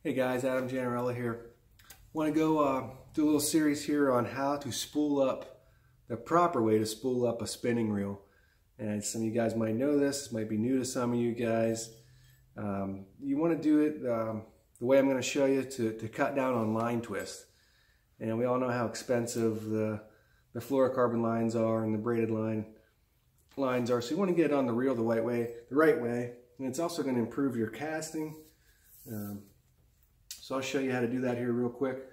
Hey guys, Adam Janarella here. Want to go do a little series here on how to spool up, the proper way to spool up a spinning reel. And some of you guys might know this might be new to some of you guys. You want to do it the way I'm going to show you to cut down on line twist. And we all know how expensive the fluorocarbon lines are and the braided lines are. So you want to get it on the reel the right way. And it's also going to improve your casting. So I'll show you how to do that here real quick.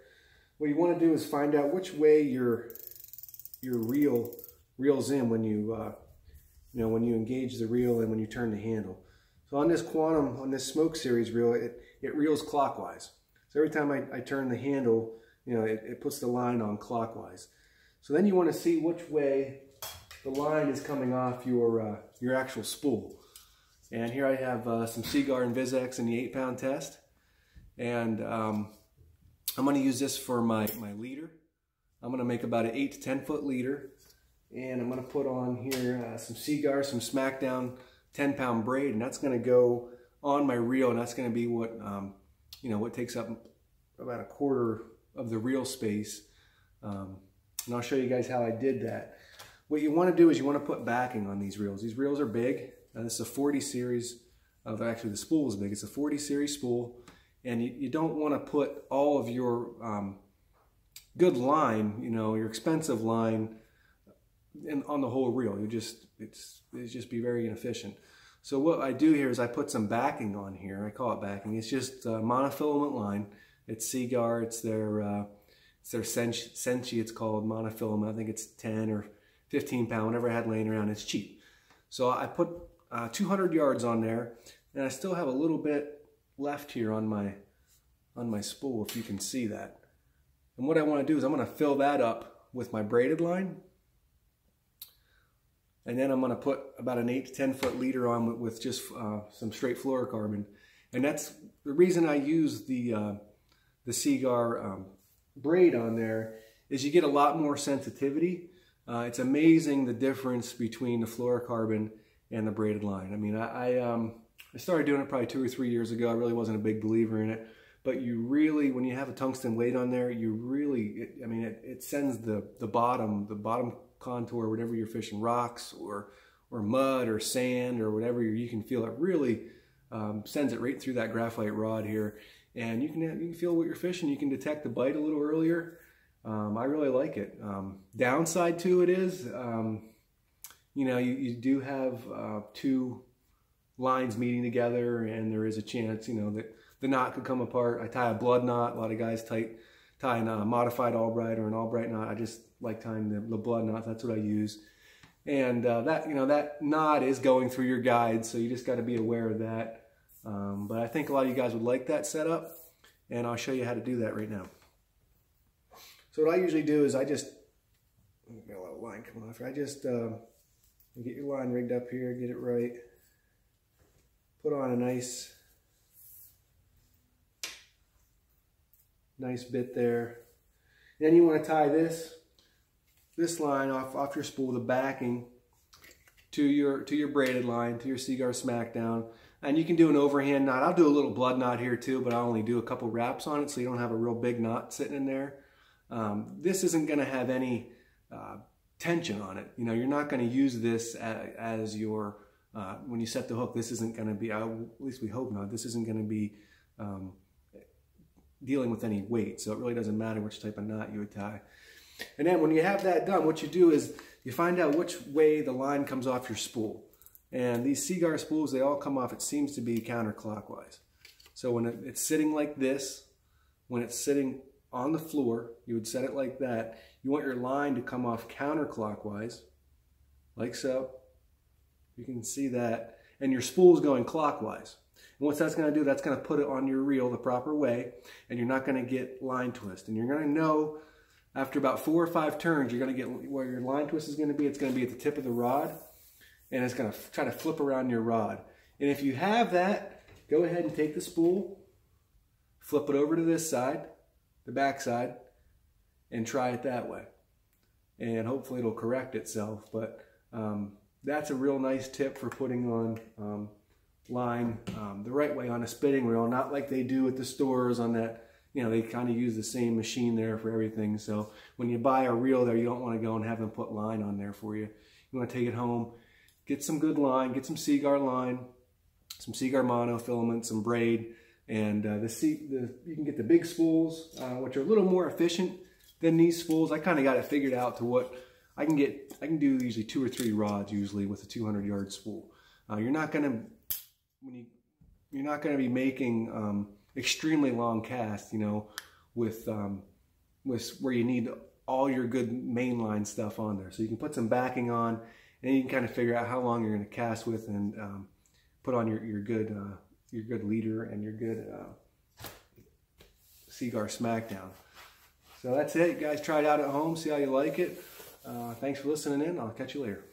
What you want to do is find out which way your reel reels in when you when you engage the reel and when you turn the handle. So on this Smoke Series reel, it reels clockwise. So every time I turn the handle, it puts the line on clockwise. So then you want to see which way the line is coming off your actual spool. And here I have some Seaguar and Vizex in the 8-pound test. And I'm going to use this for my leader. I'm going to make about an 8 to 10 foot leader. And I'm going to put on here some Seaguar, some Smackdown 10-pound braid. And that's going to go on my reel. And that's going to be what, what takes up about a quarter of the reel space. And I'll show you guys how I did that. What you want to do is you want to put backing on these reels. These reels are big. This is a 40 series. Actually, the spool is big. It's a 40 series spool. And you don't want to put all of your good line, your expensive line, on the whole reel. It's just be very inefficient. So what I do here is I put some backing on here. I call it backing. It's just monofilament line. It's Seaguar. It's their Senshi. It's called monofilament. I think it's 10 or 15 pound. Whatever I had laying around. It's cheap. So I put 200 yards on there, and I still have a little bit left here on my spool, if you can see that. And what I want to do is I'm going to fill that up with my braided line, and then I'm going to put about an 8 to 10 foot leader on with just some straight fluorocarbon. And that's the reason I use the Seaguar braid on there, is you get a lot more sensitivity. It's amazing the difference between the fluorocarbon and the braided line. I mean, I started doing it probably 2 or 3 years ago. I really wasn't a big believer in it. But you really, when you have a tungsten weight on there, you really, it sends the bottom contour, whatever you're fishing, rocks or mud or sand or whatever, you can feel it really sends it right through that graphite rod here. And you can feel what you're fishing. You can detect the bite a little earlier. I really like it. Downside to it is, you do have two lines meeting together, and there is a chance, that the knot could come apart. I tie a blood knot. A lot of guys tie a modified Albright or an Albright knot. I just like tying the blood knot. That's what I use. And that knot is going through your guide, so you just got to be aware of that. But I think a lot of you guys would like that setup, and I'll show you how to do that right now. So what I usually do is I just get a little line come off. I just get your line rigged up here, get it right. Put on a nice bit there. Then you want to tie this line off your spool, the backing, to your braided line, to your Seaguar Smackdown. And you can do an overhand knot. I'll do a little blood knot here too, but I'll only do a couple wraps on it so you don't have a real big knot sitting in there. This isn't going to have any tension on it. You're not going to use this as your when you set the hook. This isn't going to be, at least we hope not, this isn't going to be dealing with any weight, so it really doesn't matter which type of knot you would tie. And then when you have that done, what you do is you find out which way the line comes off your spool. And these Seaguar spools, they all come off, it seems to be counterclockwise. So when it's sitting like this, when it's sitting on the floor, you would set it like that. You want your line to come off counterclockwise, like so. You can see that. And your spool's going clockwise. And what that's going to do, that's going to put it on your reel the proper way, and you're not going to get line twist. And you're going to know after about 4 or 5 turns, you're going to get where your line twist is going to be. It's going to be at the tip of the rod, and it's going to try to flip around your rod. And if you have that, go ahead and take the spool, flip it over to this side, the back side, and try it that way. And hopefully it'll correct itself. But that's a real nice tip for putting on line the right way on a spinning reel, not like they do at the stores on that, you know, they kind of use the same machine there for everything. So when you buy a reel there, you don't want to go and have them put line on there for you. You want to take it home, get some good line, get some Seaguar line, some Seaguar monofilament, some braid, and you can get the big spools, which are a little more efficient than these spools. I kind of got it figured out to what I can get. I can do usually 2 or 3 rods usually with a 200-yard spool. You're not gonna be making extremely long casts, you know, with where you need all your good mainline stuff on there. So you can put some backing on, and you can kind of figure out how long you're going to cast with, and put on your good leader and your good Seaguar Smackdown. So that's it, guys. Try it out at home, see how you like it. Thanks for listening in. I'll catch you later.